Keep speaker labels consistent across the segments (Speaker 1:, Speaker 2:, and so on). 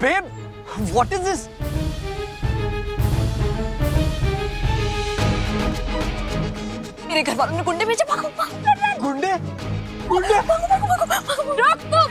Speaker 1: Babe, what is this?
Speaker 2: मेरे घर वालों ने गुंडे भेजे, भागो भागो।
Speaker 1: गुंडे? गुंडे?
Speaker 2: रोक दो।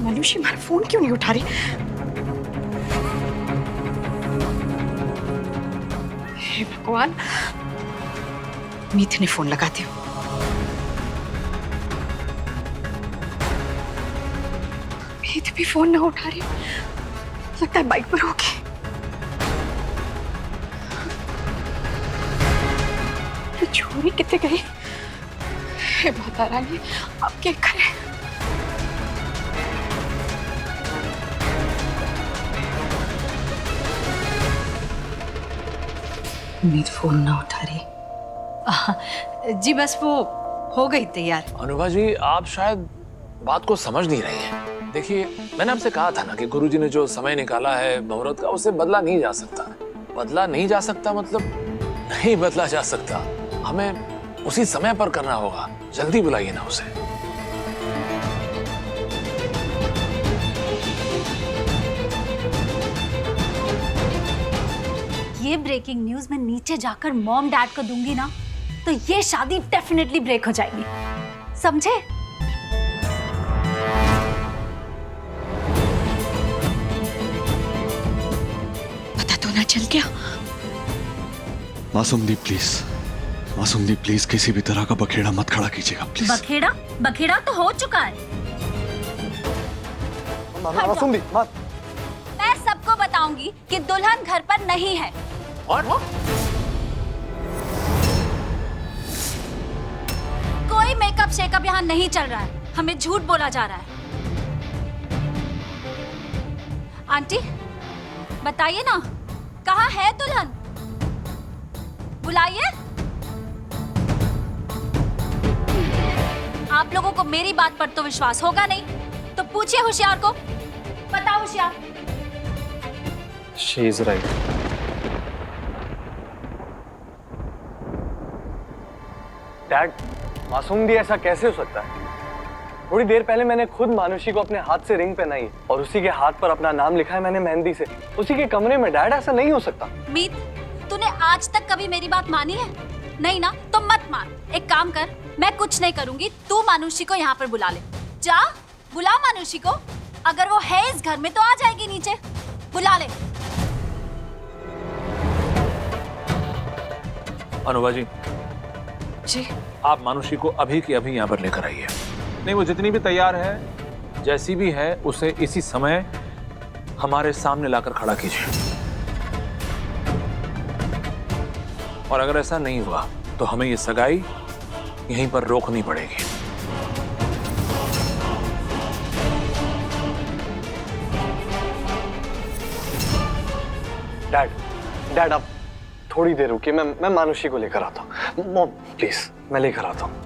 Speaker 3: मनुष्य हमारा फोन क्यों नहीं उठा रही? हे भगवान, मीत ने फोन लगाती हूँ। मीत भी फोन ना उठा रही, लगता है बाइक पर होगी। छोरी कितने गई? हे माता रानी, अब क्या करें? मीत फोन ना उठा रही।
Speaker 4: जी बस वो हो गई तैयार।
Speaker 5: अनुभा जी, आप शायद बात को समझ नहीं रही हैं। देखिए, मैंने आपसे कहा था ना कि गुरुजी ने जो समय निकाला है मुहूर्त का, उसे बदला नहीं जा सकता। बदला नहीं जा सकता मतलब नहीं बदला जा सकता। हमें उसी समय पर करना होगा। जल्दी बुलाइए ना उसे।
Speaker 2: ये ब्रेकिंग न्यूज मैं नीचे जाकर मॉम डैड को दूंगी ना, तो ये शादी डेफिनेटली ब्रेक हो जाएगी, समझे?
Speaker 3: पता तो ना चल गया?
Speaker 6: मासूम दी प्लीज, मासूम दी प्लीज, किसी भी तरह का बखेड़ा मत खड़ा कीजिएगा प्लीज।
Speaker 2: बखेड़ा? बखेड़ा तो हो चुका है।
Speaker 1: मासूम दी, मत।
Speaker 2: मैं सबको बताऊंगी कि दुल्हन घर पर नहीं है।
Speaker 5: और
Speaker 2: कोई मेकअप शेकअप यहाँ नहीं चल रहा है, हमें झूठ बोला जा रहा है। आंटी बताइए ना, कहाँ है दुल्हन? बुलाइए। आप लोगों को मेरी बात पर तो विश्वास होगा नहीं, तो पूछिए होशियार को। बताओ होशियार।
Speaker 1: She is right. डैड, मासूम दी ऐसा कैसे हो सकता है? थोड़ी देर पहले मैंने खुद मानुषी को अपने हाथ से रिंग पहनाई और उसी के हाथ पर अपना नाम लिखा है मैंने मेहंदी से, उसी के कमरे में। डैड, ऐसा नहीं हो सकता।
Speaker 2: मीत, तूने आज तक कभी मेरी बात मानी है? नहीं ना, तो मत मान। एक काम कर, मैं कुछ नहीं करूंगी, तू मानुषी को यहाँ पर बुला ले। जा, बुला मानुषी को। अगर वो है इस घर में तो आ जाएगी नीचे। बुला ले।
Speaker 5: अनुभा जी,
Speaker 3: जी
Speaker 5: आप मानुषी को अभी की अभी यहाँ पर लेकर आइए। नहीं, वो जितनी भी तैयार है, जैसी भी है, उसे इसी समय हमारे सामने लाकर खड़ा कीजिए। और अगर ऐसा नहीं हुआ तो हमें ये सगाई यहीं पर रोकनी पड़ेगी।
Speaker 1: डैड, डैड आप थोड़ी देर रुकिए, मैं मानुषी को लेकर आता हूँ। मॉम प्लीज, मैं लेकर आता हूँ।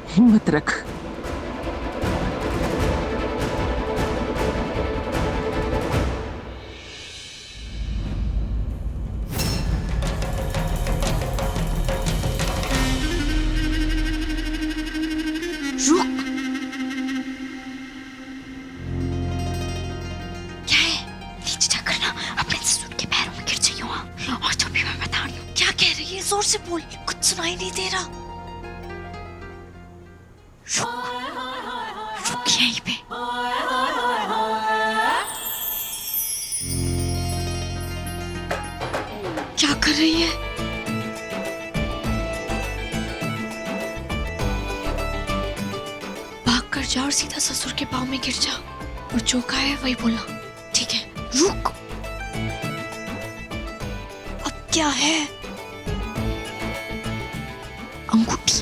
Speaker 4: हिम्मत रख।
Speaker 3: जोर से बोल, कुछ सुनाई नहीं दे रहा। रुक यहीं पे। क्या कर रही है? जा और सीधा ससुर के पाँव में गिर जा और जो कहा है वही बोलना, ठीक है? रुक, अब क्या है? अंगूठी।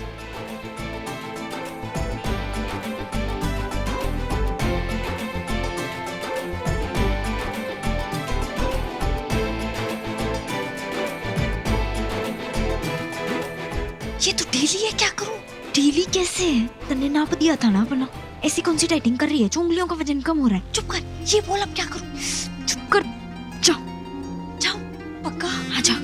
Speaker 7: ये तो डेली है, क्या करूं? डेली कैसे? तन्ने नाप दिया था ना अपना। ऐसी कौन सी डाइटिंग कर रही है जो उंगलियों का वजन कम हो रहा है? चुप कर, ये बोल अब क्या करूं? चुप कर, जाओ जाओ, पक्का आ जा।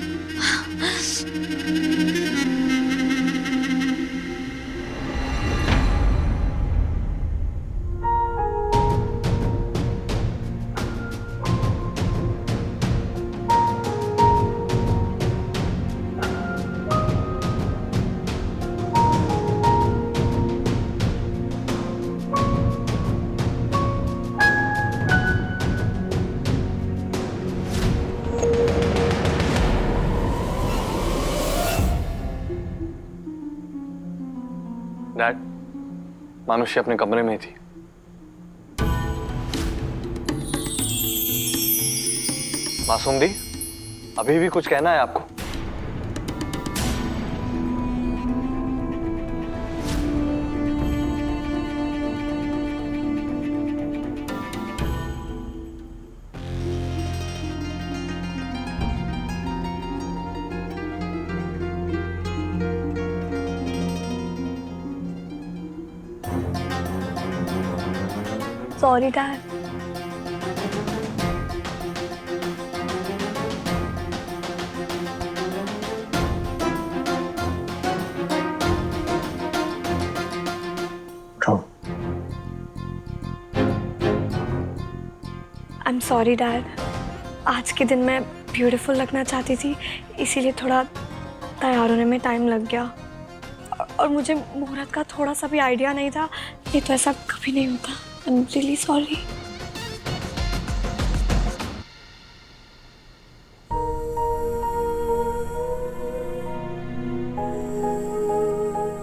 Speaker 1: डैड, मानुषी अपने कमरे में थी। मासूम दी, अभी भी कुछ कहना है आपको?
Speaker 8: Sorry dad. I am sorry dad. आज के दिन मैं ब्यूटीफुल लगना चाहती थी, इसीलिए थोड़ा तैयार होने में टाइम लग गया। और मुझे मुहूर्त का थोड़ा सा भी आइडिया नहीं था। ये तो ऐसा कभी नहीं होता। I am really sorry.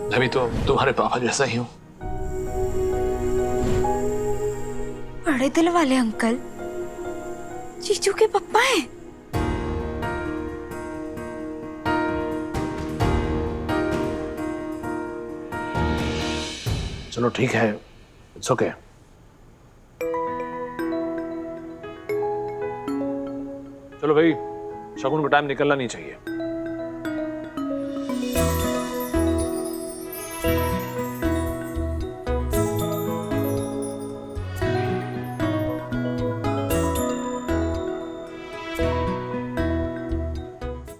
Speaker 5: मैं भी तो तुम्हारे पापा जैसा ही हूँ।
Speaker 7: बड़े दिल वाले अंकल, जीजू के पप्पा हैं।
Speaker 5: चलो ठीक है, इट्स ओके। चलो भाई, शगुन का टाइम निकलना नहीं चाहिए।